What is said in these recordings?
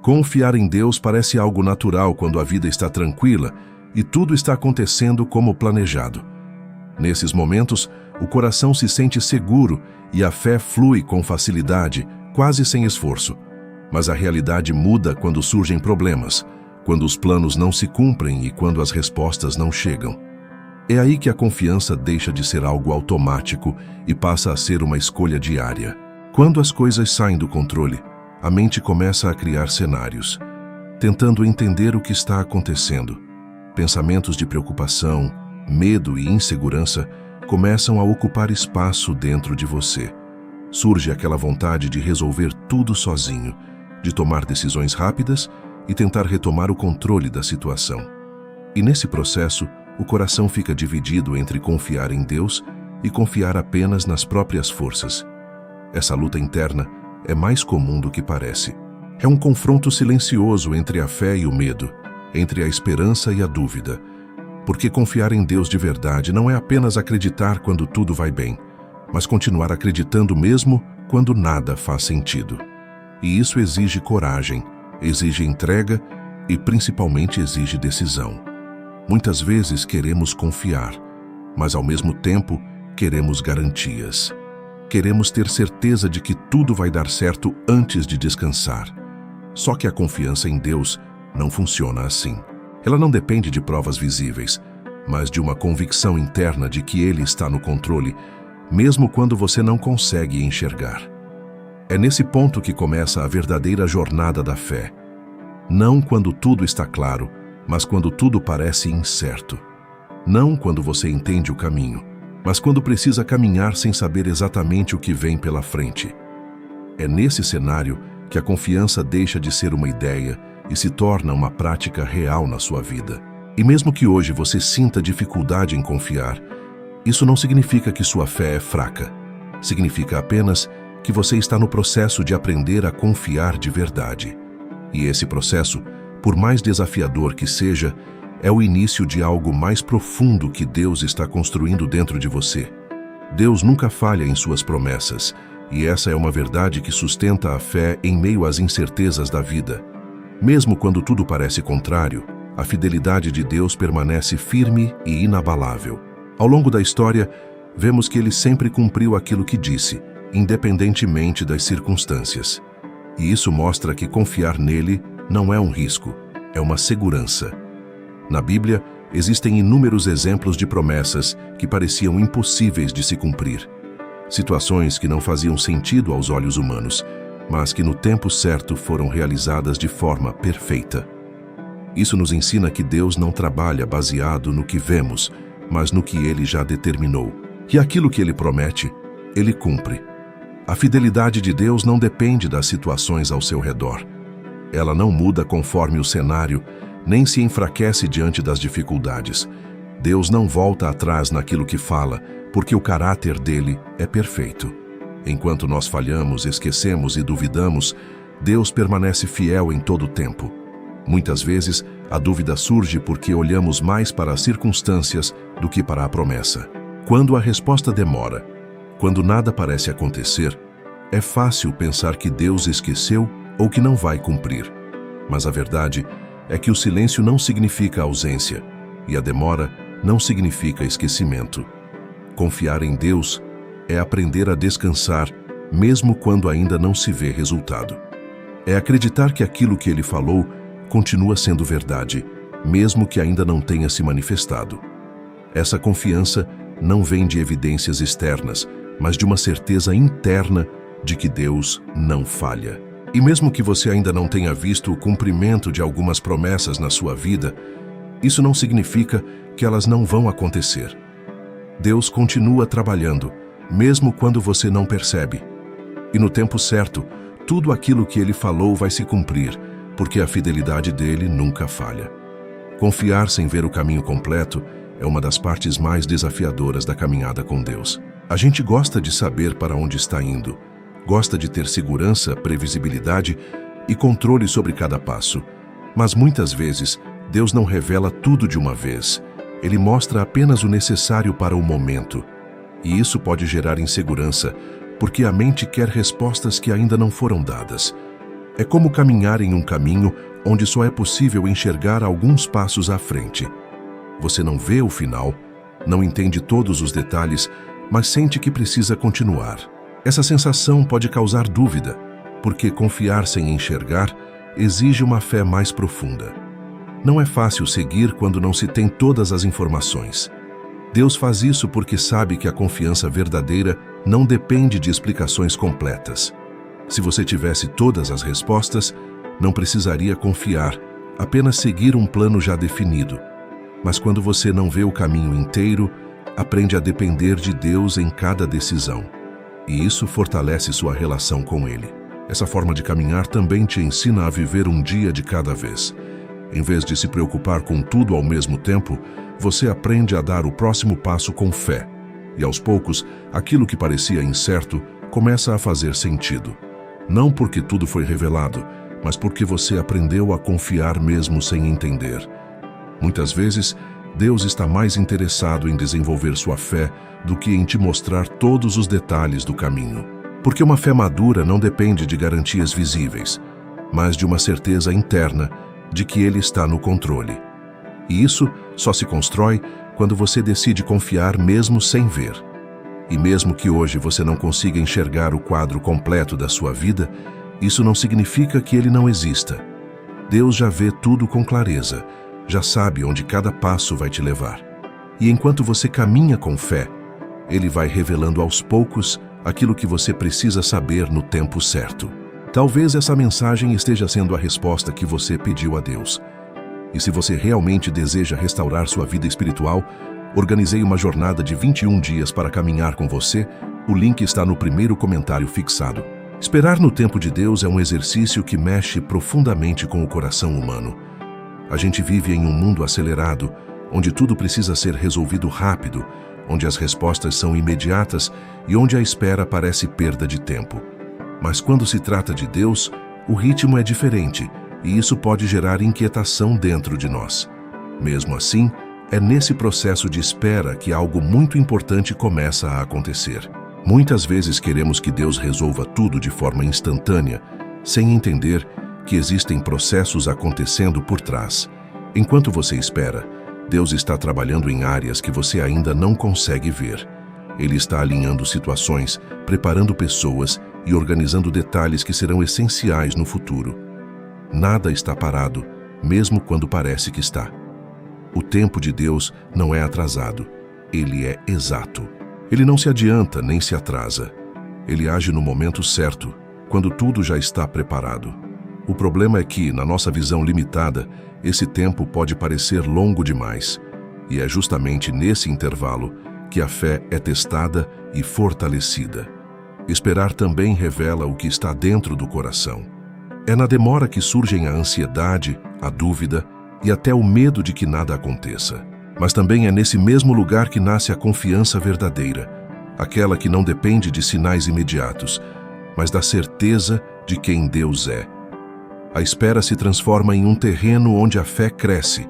Confiar em Deus parece algo natural quando a vida está tranquila e tudo está acontecendo como planejado. Nesses momentos, o coração se sente seguro e a fé flui com facilidade, quase sem esforço. Mas a realidade muda quando surgem problemas, quando os planos não se cumprem e quando as respostas não chegam. É aí que a confiança deixa de ser algo automático e passa a ser uma escolha diária. Quando as coisas saem do controle, a mente começa a criar cenários, tentando entender o que está acontecendo. Pensamentos de preocupação, medo e insegurança começam a ocupar espaço dentro de você. Surge aquela vontade de resolver tudo sozinho, de tomar decisões rápidas e tentar retomar o controle da situação. E nesse processo, o coração fica dividido entre confiar em Deus e confiar apenas nas próprias forças. Essa luta interna é mais comum do que parece. É um confronto silencioso entre a fé e o medo, entre a esperança e a dúvida. Porque confiar em Deus de verdade não é apenas acreditar quando tudo vai bem, mas continuar acreditando mesmo quando nada faz sentido. E isso exige coragem, exige entrega e principalmente exige decisão. Muitas vezes queremos confiar, mas ao mesmo tempo queremos garantias. Queremos ter certeza de que tudo vai dar certo antes de descansar. Só que a confiança em Deus não funciona assim. Ela não depende de provas visíveis, mas de uma convicção interna de que Ele está no controle, mesmo quando você não consegue enxergar. É nesse ponto que começa a verdadeira jornada da fé. Não quando tudo está claro, mas quando tudo parece incerto. Não quando você entende o caminho, mas quando precisa caminhar sem saber exatamente o que vem pela frente. É nesse cenário que a confiança deixa de ser uma ideia e se torna uma prática real na sua vida. E mesmo que hoje você sinta dificuldade em confiar, isso não significa que sua fé é fraca. Significa apenas que você está no processo de aprender a confiar de verdade. E esse processo, por mais desafiador que seja, é o início de algo mais profundo que Deus está construindo dentro de você. Deus nunca falha em suas promessas, e essa é uma verdade que sustenta a fé em meio às incertezas da vida. Mesmo quando tudo parece contrário, a fidelidade de Deus permanece firme e inabalável. Ao longo da história, vemos que Ele sempre cumpriu aquilo que disse, independentemente das circunstâncias. E isso mostra que confiar nele não é um risco, é uma segurança. Na Bíblia, existem inúmeros exemplos de promessas que pareciam impossíveis de se cumprir. Situações que não faziam sentido aos olhos humanos, mas que no tempo certo foram realizadas de forma perfeita. Isso nos ensina que Deus não trabalha baseado no que vemos, mas no que Ele já determinou. E aquilo que Ele promete, Ele cumpre. A fidelidade de Deus não depende das situações ao seu redor. Ela não muda conforme o cenário, nem se enfraquece diante das dificuldades. Deus não volta atrás naquilo que fala, porque o caráter dele é perfeito. Enquanto nós falhamos, esquecemos e duvidamos, Deus permanece fiel em todo o tempo. Muitas vezes, a dúvida surge porque olhamos mais para as circunstâncias do que para a promessa. Quando a resposta demora, quando nada parece acontecer, é fácil pensar que Deus esqueceu ou que não vai cumprir. Mas a verdade é que o silêncio não significa ausência, e a demora não significa esquecimento. Confiar em Deus é aprender a descansar, mesmo quando ainda não se vê resultado. É acreditar que aquilo que Ele falou continua sendo verdade, mesmo que ainda não tenha se manifestado. Essa confiança não vem de evidências externas, mas de uma certeza interna de que Deus não falha. E mesmo que você ainda não tenha visto o cumprimento de algumas promessas na sua vida, isso não significa que elas não vão acontecer. Deus continua trabalhando, mesmo quando você não percebe. E no tempo certo, tudo aquilo que Ele falou vai se cumprir, porque a fidelidade dele nunca falha. Confiar sem ver o caminho completo é uma das partes mais desafiadoras da caminhada com Deus. A gente gosta de saber para onde está indo, gosta de ter segurança, previsibilidade e controle sobre cada passo. Mas muitas vezes, Deus não revela tudo de uma vez. Ele mostra apenas o necessário para o momento. E isso pode gerar insegurança, porque a mente quer respostas que ainda não foram dadas. É como caminhar em um caminho onde só é possível enxergar alguns passos à frente. Você não vê o final, não entende todos os detalhes, mas sente que precisa continuar. Essa sensação pode causar dúvida, porque confiar sem enxergar exige uma fé mais profunda. Não é fácil seguir quando não se tem todas as informações. Deus faz isso porque sabe que a confiança verdadeira não depende de explicações completas. Se você tivesse todas as respostas, não precisaria confiar, apenas seguir um plano já definido. Mas quando você não vê o caminho inteiro, aprende a depender de Deus em cada decisão. E isso fortalece sua relação com Ele. Essa forma de caminhar também te ensina a viver um dia de cada vez. Em vez de se preocupar com tudo ao mesmo tempo, você aprende a dar o próximo passo com fé. E aos poucos, aquilo que parecia incerto começa a fazer sentido. Não porque tudo foi revelado, mas porque você aprendeu a confiar mesmo sem entender. Muitas vezes, Deus está mais interessado em desenvolver sua fé do que em te mostrar todos os detalhes do caminho. Porque uma fé madura não depende de garantias visíveis, mas de uma certeza interna de que Ele está no controle. E isso só se constrói quando você decide confiar mesmo sem ver. E mesmo que hoje você não consiga enxergar o quadro completo da sua vida, isso não significa que Ele não exista. Deus já vê tudo com clareza, já sabe onde cada passo vai te levar. E enquanto você caminha com fé, Ele vai revelando aos poucos aquilo que você precisa saber no tempo certo. Talvez essa mensagem esteja sendo a resposta que você pediu a Deus. E se você realmente deseja restaurar sua vida espiritual, organizei uma jornada de 21 dias para caminhar com você. O link está no primeiro comentário fixado. Esperar no tempo de Deus é um exercício que mexe profundamente com o coração humano. A gente vive em um mundo acelerado, onde tudo precisa ser resolvido rápido, onde as respostas são imediatas e onde a espera parece perda de tempo. Mas quando se trata de Deus, o ritmo é diferente e isso pode gerar inquietação dentro de nós. Mesmo assim, é nesse processo de espera que algo muito importante começa a acontecer. Muitas vezes queremos que Deus resolva tudo de forma instantânea, sem entender que existem processos acontecendo por trás. Enquanto você espera, Deus está trabalhando em áreas que você ainda não consegue ver. Ele está alinhando situações, preparando pessoas e organizando detalhes que serão essenciais no futuro. Nada está parado, mesmo quando parece que está. O tempo de Deus não é atrasado, ele é exato. Ele não se adianta nem se atrasa. Ele age no momento certo, quando tudo já está preparado. O problema é que, na nossa visão limitada, esse tempo pode parecer longo demais. E é justamente nesse intervalo que a fé é testada e fortalecida. Esperar também revela o que está dentro do coração. É na demora que surgem a ansiedade, a dúvida e até o medo de que nada aconteça. Mas também é nesse mesmo lugar que nasce a confiança verdadeira, aquela que não depende de sinais imediatos, mas da certeza de quem Deus é. A espera se transforma em um terreno onde a fé cresce.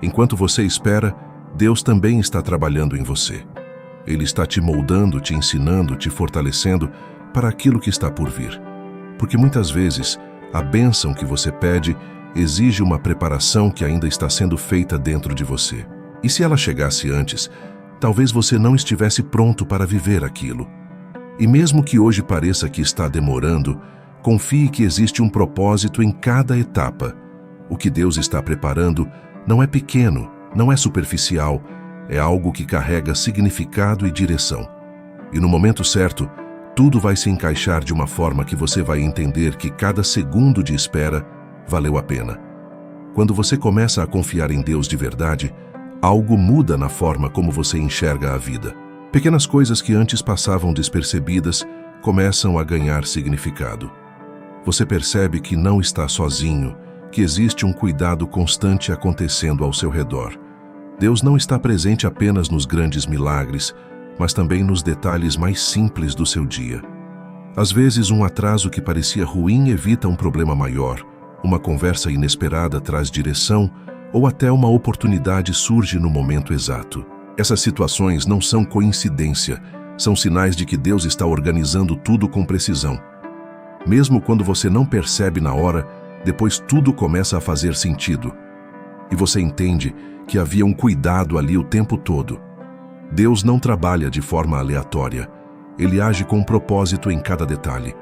Enquanto você espera, Deus também está trabalhando em você. Ele está te moldando, te ensinando, te fortalecendo para aquilo que está por vir. Porque muitas vezes, a bênção que você pede exige uma preparação que ainda está sendo feita dentro de você. E se ela chegasse antes, talvez você não estivesse pronto para viver aquilo. E mesmo que hoje pareça que está demorando, confie que existe um propósito em cada etapa. O que Deus está preparando não é pequeno, não é superficial, é algo que carrega significado e direção. E no momento certo, tudo vai se encaixar de uma forma que você vai entender que cada segundo de espera valeu a pena. Quando você começa a confiar em Deus de verdade, algo muda na forma como você enxerga a vida. Pequenas coisas que antes passavam despercebidas começam a ganhar significado. Você percebe que não está sozinho, que existe um cuidado constante acontecendo ao seu redor. Deus não está presente apenas nos grandes milagres, mas também nos detalhes mais simples do seu dia. Às vezes, um atraso que parecia ruim evita um problema maior, uma conversa inesperada traz direção, ou até uma oportunidade surge no momento exato. Essas situações não são coincidência, são sinais de que Deus está organizando tudo com precisão. Mesmo quando você não percebe na hora, depois tudo começa a fazer sentido. E você entende que havia um cuidado ali o tempo todo. Deus não trabalha de forma aleatória. Ele age com um propósito em cada detalhe.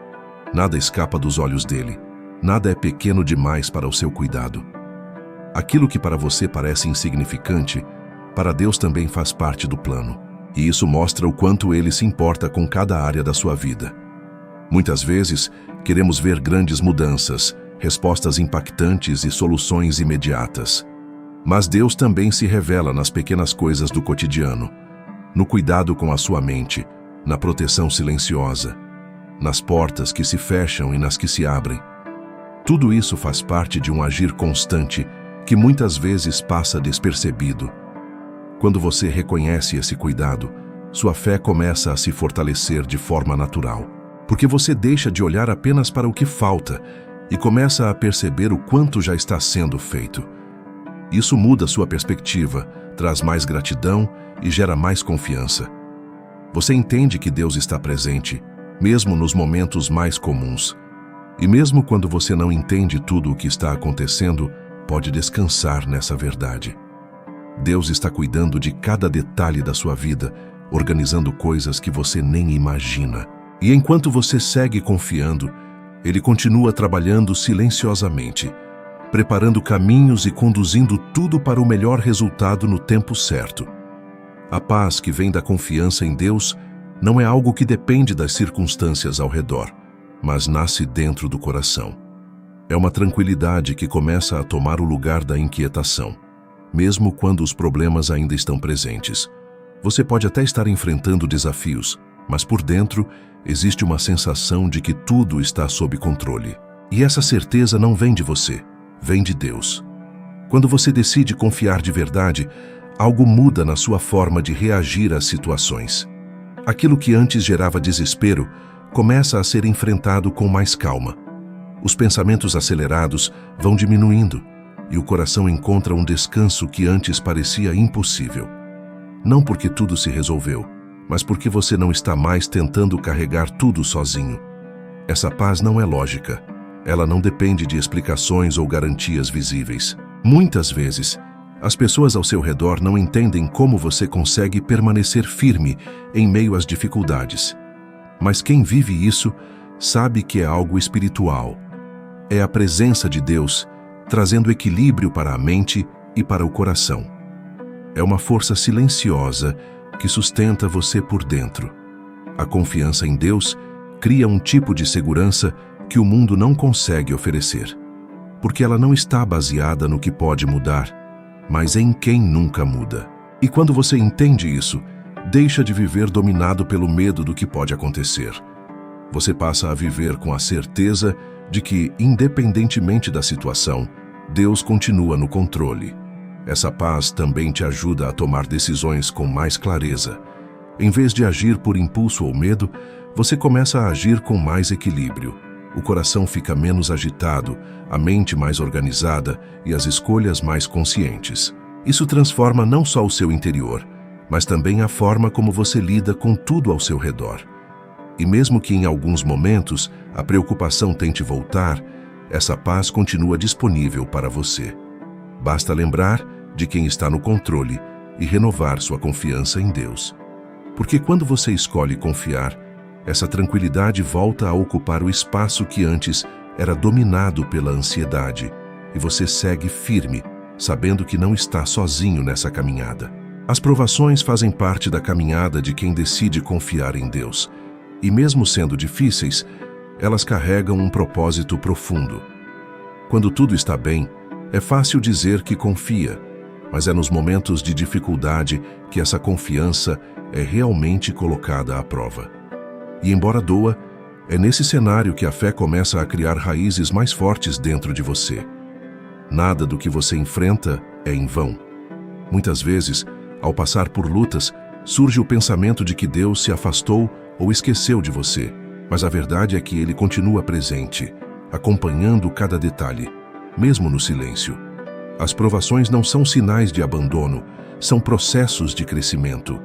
Nada escapa dos olhos dele. Nada é pequeno demais para o seu cuidado. Aquilo que para você parece insignificante, para Deus também faz parte do plano. E isso mostra o quanto ele se importa com cada área da sua vida. Muitas vezes, queremos ver grandes mudanças, respostas impactantes e soluções imediatas. Mas Deus também se revela nas pequenas coisas do cotidiano, no cuidado com a sua mente, na proteção silenciosa, nas portas que se fecham e nas que se abrem. Tudo isso faz parte de um agir constante que muitas vezes passa despercebido. Quando você reconhece esse cuidado, sua fé começa a se fortalecer de forma natural, porque você deixa de olhar apenas para o que falta e começa a perceber o quanto já está sendo feito. Isso muda sua perspectiva, traz mais gratidão e gera mais confiança. Você entende que Deus está presente, mesmo nos momentos mais comuns. E mesmo quando você não entende tudo o que está acontecendo, pode descansar nessa verdade. Deus está cuidando de cada detalhe da sua vida, organizando coisas que você nem imagina. E enquanto você segue confiando, Ele continua trabalhando silenciosamente, preparando caminhos e conduzindo tudo para o melhor resultado no tempo certo. A paz que vem da confiança em Deus não é algo que depende das circunstâncias ao redor, mas nasce dentro do coração. É uma tranquilidade que começa a tomar o lugar da inquietação, mesmo quando os problemas ainda estão presentes. Você pode até estar enfrentando desafios, mas por dentro existe uma sensação de que tudo está sob controle. E essa certeza não vem de você, vem de Deus. Quando você decide confiar de verdade, algo muda na sua forma de reagir às situações. Aquilo que antes gerava desespero começa a ser enfrentado com mais calma. Os pensamentos acelerados vão diminuindo e o coração encontra um descanso que antes parecia impossível. Não porque tudo se resolveu, mas porque você não está mais tentando carregar tudo sozinho. Essa paz não é lógica. Ela não depende de explicações ou garantias visíveis. Muitas vezes, as pessoas ao seu redor não entendem como você consegue permanecer firme em meio às dificuldades. Mas quem vive isso sabe que é algo espiritual. É a presença de Deus trazendo equilíbrio para a mente e para o coração. É uma força silenciosa que sustenta você por dentro. A confiança em Deus cria um tipo de segurança que o mundo não consegue oferecer, porque ela não está baseada no que pode mudar, mas em quem nunca muda. E quando você entende isso, deixa de viver dominado pelo medo do que pode acontecer. Você passa a viver com a certeza de que, independentemente da situação, Deus continua no controle. Essa paz também te ajuda a tomar decisões com mais clareza. Em vez de agir por impulso ou medo, você começa a agir com mais equilíbrio. O coração fica menos agitado, a mente mais organizada e as escolhas mais conscientes. Isso transforma não só o seu interior, mas também a forma como você lida com tudo ao seu redor. E mesmo que em alguns momentos a preocupação tente voltar, essa paz continua disponível para você. Basta lembrar de quem está no controle e renovar sua confiança em Deus. Porque quando você escolhe confiar, essa tranquilidade volta a ocupar o espaço que antes era dominado pela ansiedade, e você segue firme, sabendo que não está sozinho nessa caminhada. As provações fazem parte da caminhada de quem decide confiar em Deus, e mesmo sendo difíceis, elas carregam um propósito profundo. Quando tudo está bem, é fácil dizer que confia, mas é nos momentos de dificuldade que essa confiança é realmente colocada à prova. E embora doa, é nesse cenário que a fé começa a criar raízes mais fortes dentro de você. Nada do que você enfrenta é em vão. Muitas vezes, ao passar por lutas, surge o pensamento de que Deus se afastou ou esqueceu de você, mas a verdade é que Ele continua presente, acompanhando cada detalhe, mesmo no silêncio. As provações não são sinais de abandono, são processos de crescimento.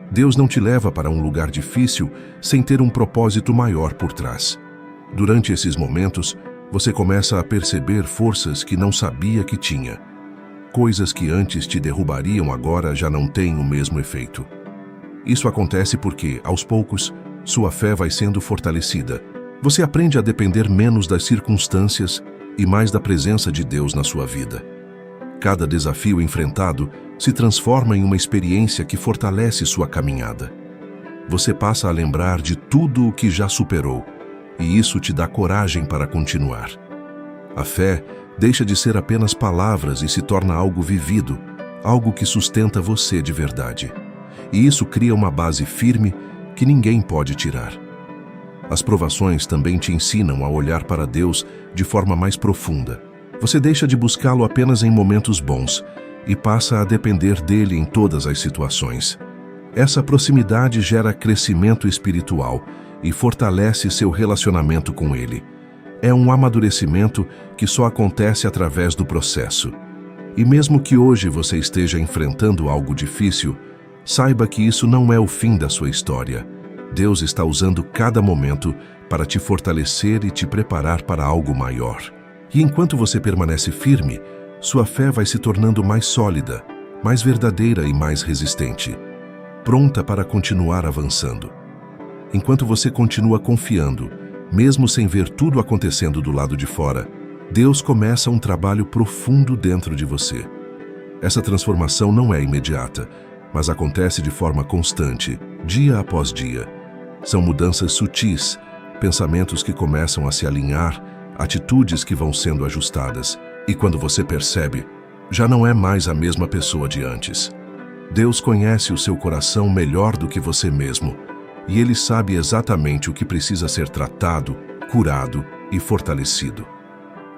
Deus não te leva para um lugar difícil sem ter um propósito maior por trás. Durante esses momentos, você começa a perceber forças que não sabia que tinha. Coisas que antes te derrubariam agora já não têm o mesmo efeito. Isso acontece porque, aos poucos, sua fé vai sendo fortalecida. Você aprende a depender menos das circunstâncias e mais da presença de Deus na sua vida. Cada desafio enfrentado se transforma em uma experiência que fortalece sua caminhada. Você passa a lembrar de tudo o que já superou, e isso te dá coragem para continuar. A fé deixa de ser apenas palavras e se torna algo vivido, algo que sustenta você de verdade. E isso cria uma base firme que ninguém pode tirar. As provações também te ensinam a olhar para Deus de forma mais profunda. Você deixa de buscá-lo apenas em momentos bons e passa a depender dele em todas as situações. Essa proximidade gera crescimento espiritual e fortalece seu relacionamento com ele. É um amadurecimento que só acontece através do processo. E mesmo que hoje você esteja enfrentando algo difícil, saiba que isso não é o fim da sua história. Deus está usando cada momento para te fortalecer e te preparar para algo maior. E enquanto você permanece firme, sua fé vai se tornando mais sólida, mais verdadeira e mais resistente, pronta para continuar avançando. Enquanto você continua confiando, mesmo sem ver tudo acontecendo do lado de fora, Deus começa um trabalho profundo dentro de você. Essa transformação não é imediata, mas acontece de forma constante, dia após dia. São mudanças sutis, pensamentos que começam a se alinhar, atitudes que vão sendo ajustadas. E quando você percebe, já não é mais a mesma pessoa de antes. Deus conhece o seu coração melhor do que você mesmo, e Ele sabe exatamente o que precisa ser tratado, curado e fortalecido.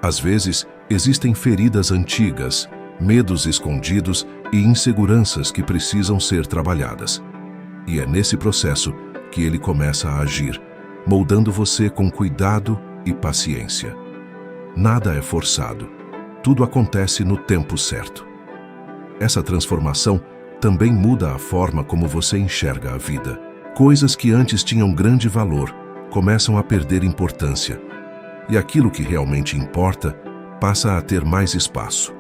Às vezes, existem feridas antigas, medos escondidos e inseguranças que precisam ser trabalhadas. E é nesse processo que Ele começa a agir, moldando você com cuidado e paciência. Nada é forçado. Tudo acontece no tempo certo. Essa transformação também muda a forma como você enxerga a vida. Coisas que antes tinham grande valor começam a perder importância, e aquilo que realmente importa passa a ter mais espaço.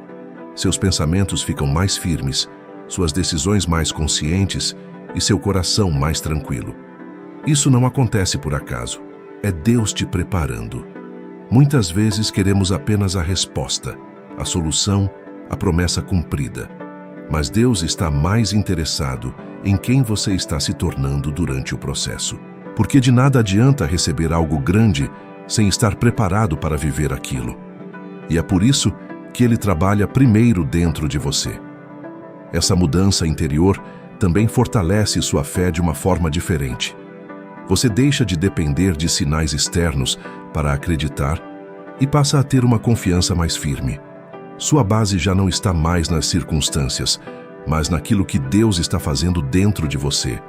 Seus pensamentos ficam mais firmes, suas decisões mais conscientes e seu coração mais tranquilo. Isso não acontece por acaso, é Deus te preparando. Muitas vezes queremos apenas a resposta, a solução, a promessa cumprida. Mas Deus está mais interessado em quem você está se tornando durante o processo. Porque de nada adianta receber algo grande sem estar preparado para viver aquilo. E é por isso que Ele trabalha primeiro dentro de você. Essa mudança interior também fortalece sua fé de uma forma diferente. Você deixa de depender de sinais externos para acreditar e passa a ter uma confiança mais firme. Sua base já não está mais nas circunstâncias, mas naquilo que Deus está fazendo dentro de você.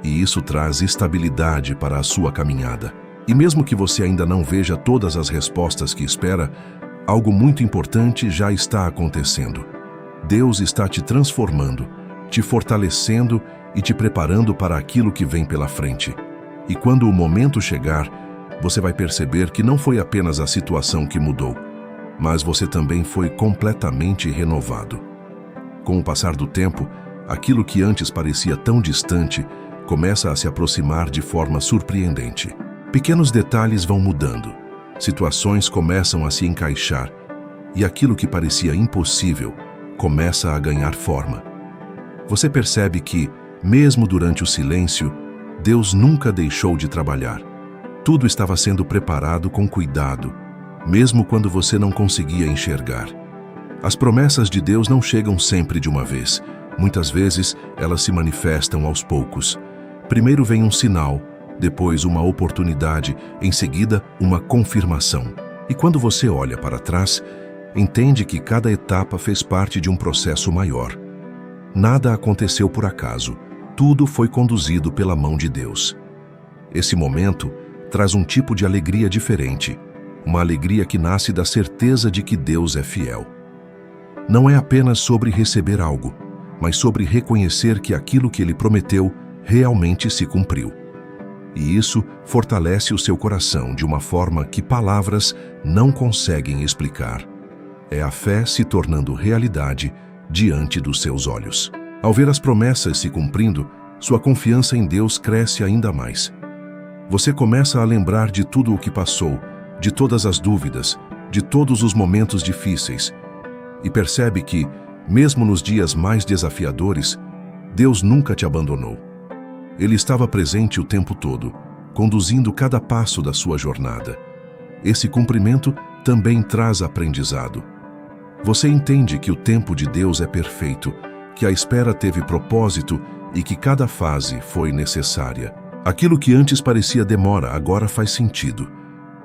E isso traz estabilidade para a sua caminhada. E mesmo que você ainda não veja todas as respostas que espera, algo muito importante já está acontecendo. Deus está te transformando, te fortalecendo e te preparando para aquilo que vem pela frente. E quando o momento chegar, você vai perceber que não foi apenas a situação que mudou, mas você também foi completamente renovado. Com o passar do tempo, aquilo que antes parecia tão distante começa a se aproximar de forma surpreendente. Pequenos detalhes vão mudando, situações começam a se encaixar e aquilo que parecia impossível começa a ganhar forma. Você percebe que, mesmo durante o silêncio, Deus nunca deixou de trabalhar. Tudo estava sendo preparado com cuidado, mesmo quando você não conseguia enxergar. As promessas de Deus não chegam sempre de uma vez. Muitas vezes, elas se manifestam aos poucos. Primeiro vem um sinal, depois uma oportunidade, em seguida uma confirmação. E quando você olha para trás, entende que cada etapa fez parte de um processo maior. Nada aconteceu por acaso, tudo foi conduzido pela mão de Deus. Esse momento traz um tipo de alegria diferente, uma alegria que nasce da certeza de que Deus é fiel. Não é apenas sobre receber algo, mas sobre reconhecer que aquilo que Ele prometeu realmente se cumpriu. E isso fortalece o seu coração de uma forma que palavras não conseguem explicar. É a fé se tornando realidade diante dos seus olhos. Ao ver as promessas se cumprindo, sua confiança em Deus cresce ainda mais. Você começa a lembrar de tudo o que passou, de todas as dúvidas, de todos os momentos difíceis, e percebe que, mesmo nos dias mais desafiadores, Deus nunca te abandonou. Ele estava presente o tempo todo, conduzindo cada passo da sua jornada. Esse cumprimento também traz aprendizado. Você entende que o tempo de Deus é perfeito, que a espera teve propósito e que cada fase foi necessária. Aquilo que antes parecia demora agora faz sentido.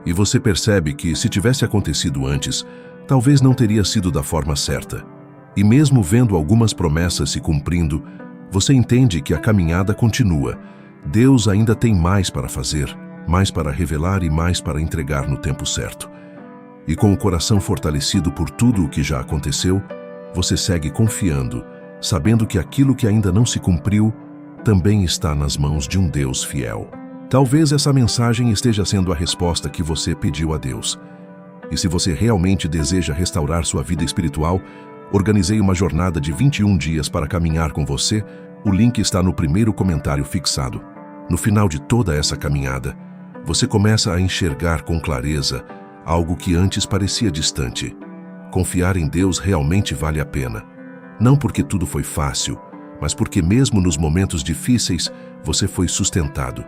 E você percebe que, se tivesse acontecido antes, talvez não teria sido da forma certa. E mesmo vendo algumas promessas se cumprindo, você entende que a caminhada continua. Deus ainda tem mais para fazer, mais para revelar e mais para entregar no tempo certo. E com o coração fortalecido por tudo o que já aconteceu, você segue confiando, sabendo que aquilo que ainda não se cumpriu também está nas mãos de um Deus fiel. Talvez essa mensagem esteja sendo a resposta que você pediu a Deus. E se você realmente deseja restaurar sua vida espiritual, organizei uma jornada de 21 dias para caminhar com você. O link está no primeiro comentário fixado. No final de toda essa caminhada, você começa a enxergar com clareza algo que antes parecia distante. Confiar em Deus realmente vale a pena. Não porque tudo foi fácil, mas porque mesmo nos momentos difíceis, você foi sustentado.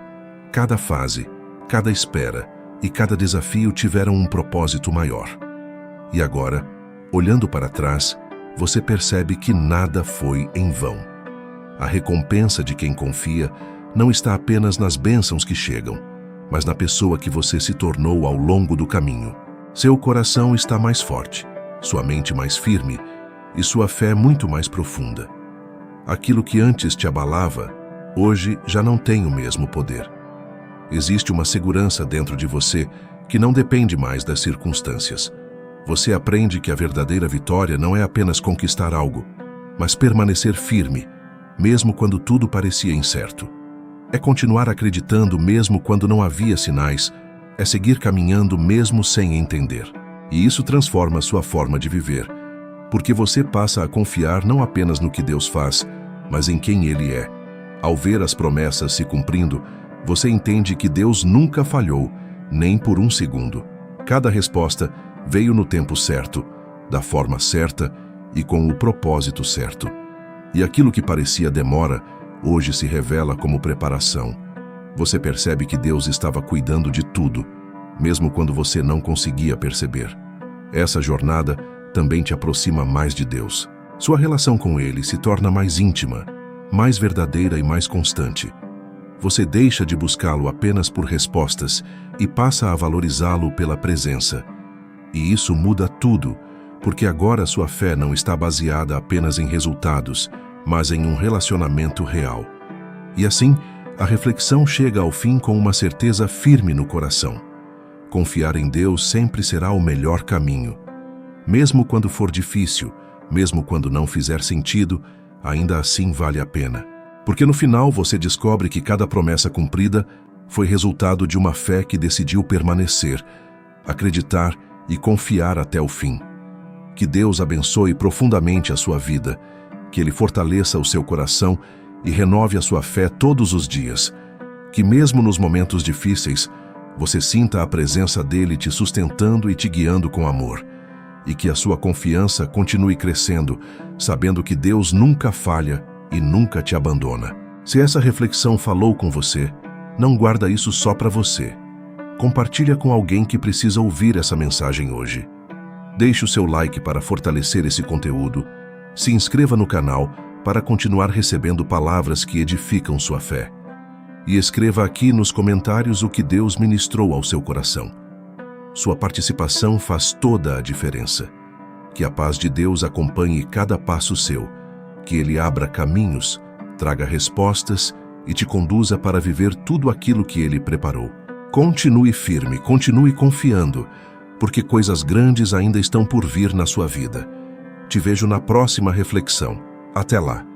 Cada fase, cada espera e cada desafio tiveram um propósito maior. E agora, olhando para trás, você percebe que nada foi em vão. A recompensa de quem confia não está apenas nas bênçãos que chegam, mas na pessoa que você se tornou ao longo do caminho. Seu coração está mais forte, sua mente mais firme e sua fé muito mais profunda. Aquilo que antes te abalava, hoje já não tem o mesmo poder. Existe uma segurança dentro de você que não depende mais das circunstâncias. Você aprende que a verdadeira vitória não é apenas conquistar algo, mas permanecer firme, mesmo quando tudo parecia incerto. É continuar acreditando mesmo quando não havia sinais, é seguir caminhando mesmo sem entender. E isso transforma sua forma de viver, porque você passa a confiar não apenas no que Deus faz, mas em quem Ele é. Ao ver as promessas se cumprindo, você entende que Deus nunca falhou, nem por um segundo. Cada resposta veio no tempo certo, da forma certa e com o propósito certo. E aquilo que parecia demora, hoje se revela como preparação. Você percebe que Deus estava cuidando de tudo, mesmo quando você não conseguia perceber. Essa jornada também te aproxima mais de Deus. Sua relação com Ele se torna mais íntima, mais verdadeira e mais constante. Você deixa de buscá-lo apenas por respostas e passa a valorizá-lo pela presença. E isso muda tudo, porque agora sua fé não está baseada apenas em resultados, mas em um relacionamento real. E assim, a reflexão chega ao fim com uma certeza firme no coração. Confiar em Deus sempre será o melhor caminho. Mesmo quando for difícil, mesmo quando não fizer sentido, ainda assim vale a pena. Porque no final você descobre que cada promessa cumprida foi resultado de uma fé que decidiu permanecer, acreditar e confiar até o fim. Que Deus abençoe profundamente a sua vida, que Ele fortaleça o seu coração e renove a sua fé todos os dias. Que mesmo nos momentos difíceis, você sinta a presença dEle te sustentando e te guiando com amor. E que a sua confiança continue crescendo, sabendo que Deus nunca falha e nunca te abandona. Se essa reflexão falou com você, não guarda isso só para você. Compartilha com alguém que precisa ouvir essa mensagem hoje. Deixe o seu like para fortalecer esse conteúdo. Se inscreva no canal para continuar recebendo palavras que edificam sua fé. E escreva aqui nos comentários o que Deus ministrou ao seu coração. Sua participação faz toda a diferença. Que a paz de Deus acompanhe cada passo seu, que Ele abra caminhos, traga respostas e te conduza para viver tudo aquilo que Ele preparou. Continue firme, continue confiando, porque coisas grandes ainda estão por vir na sua vida. Te vejo na próxima reflexão. Até lá!